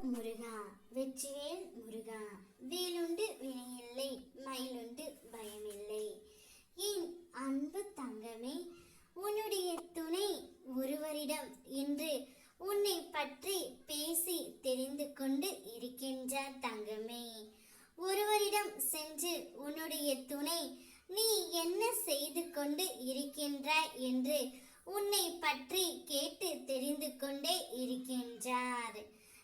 முருகா, வெற்றிவேல் முருகா, வேலுண்டு வினையில்லை, மயிலுண்டு பயமில்லை. என் அன்பு தங்கமே, உன்னுடைய துணை ஒருவரிடம் இன்று உன்னை பற்றி பேசி தெரிந்து கொண்டு இருக்கின்றார் தங்கமே. ஒருவரிடம் சென்று உன்னுடைய துணை நீ என்ன செய்து கொண்டு இருக்கின்றாய் என்று உன்னை பற்றி கேட்டு தெரிந்து கொண்டே இருக்கின்றார்.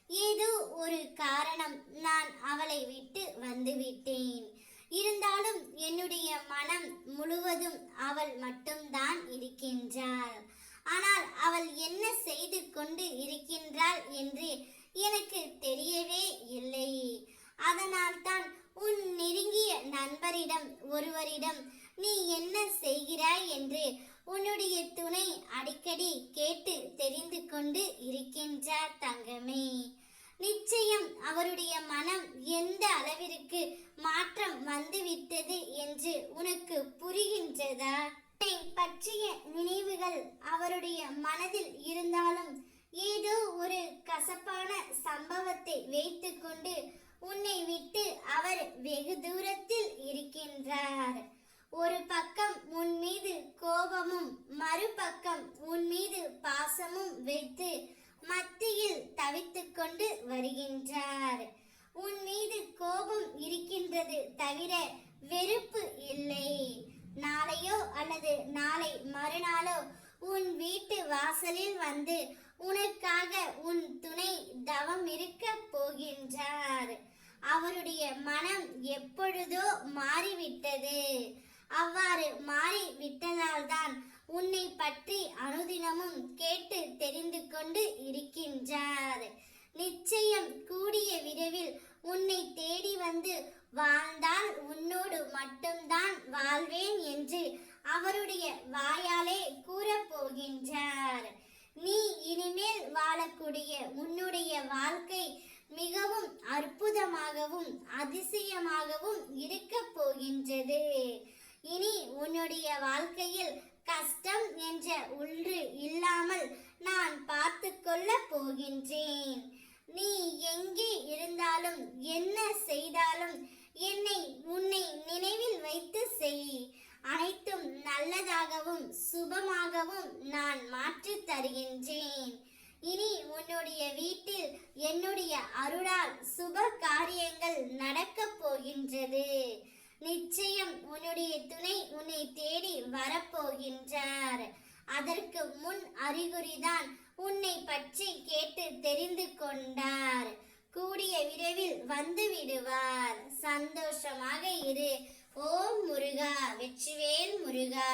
ஏதோ ஒரு காரணம் நான் அவளை விட்டு வந்துவிட்டேன். இருந்தாலும் என்னுடைய மனம் முழுவதும் அவள் மட்டும்தான் இருக்கின்றாள். ஆனால் அவள் என்ன செய்து கொண்டு இருக்கின்றாள் என்று எனக்கு தெரியவே இல்லை. அதனால்தான் உன் நெருங்கிய நண்பரிடம் ஒருவரிடம் நீ என்ன செய்கிறாய் என்று உன்னுடைய துணை அடிக்கடி கேட்டு தெரிந்து கொண்டு இருக்கின்றார் தங்கமே. நிச்சயம் அவருடைய மனம் எந்த அளவிற்கு மாற்றம் வந்துவிட்டது என்று உனக்கு புரிகின்றதா? உன்னை பற்றிய நினைவுகள் அவருடைய மனதில் இருந்தாலும் ஏதோ ஒரு கசப்பான சம்பவத்தை வைத்துக்கொண்டு உன்னை விட்டு அவர் வெகு தூரத்தில் இருக்கின்றார். ஒரு பக்கம் உன் மீது கோபமும் மறுபக்கம் உன் மீது பாசமும் வைத்து மத்தியில் தவித்துக் கொண்டு வருகின்றார். உன் மீது கோபம் இருக்கின்றது தவிர வெறுப்பு இல்லை. நாளையோ அல்லது நாளை மறுநாளோ உன் வீட்டு வாசலில் வந்து உனக்காக உன் துணை தவம் இருக்க போகின்றார். அவருடைய மனம் எப்பொழுதோ மாறிவிட்டது. அவ்வாறு மாறிவிட்டதால்தான் உன்னை பற்றி அனுதினமும் கேட்டு தெரிந்து கொண்டு இருக்கின்றார். நிச்சயம் கூடிய விரைவில் உன்னை தேடி வந்து வாழ்ந்தால் உன்னோடு மட்டும்தான் வாழ்வேன் என்று அவருடைய வாயாலே கூறப்போகின்றார். நீ இனிமேல் வாழக்கூடிய உன்னுடைய வாழ்க்கை மிகவும் அற்புதமாகவும் அதிசயமாகவும் இருக்க போகின்றது. இனி உன்னுடைய வாழ்க்கையில் கஷ்டம் என்ற ஒன்று இல்லாமல் நான் பார்த்து கொள்ள போகின்றேன். நீ எங்கே இருந்தாலும் என்ன செய்தாலும் உன்னை நினைவில் வைத்து செய். அனைத்தும் நல்லதாகவும் சுபமாகவும் நான் மாற்றி தருகின்றேன். இனி உன்னுடைய வீட்டில் என்னுடைய அருளால் சுப காரியங்கள் நடக்கப் போகின்றது. நிச்சயம் உன்னுடைய துணை உன்னை தேடி வரப்போகின்றார். அதற்கு முன் அறிகுறிதான் உன்னை பற்றி கேட்டு தெரிந்து கொண்டார். கூடிய விரைவில் வந்து விடுவார். சந்தோஷமாக இரு. ஓம் முருகா, வெற்றிவேல் முருகா.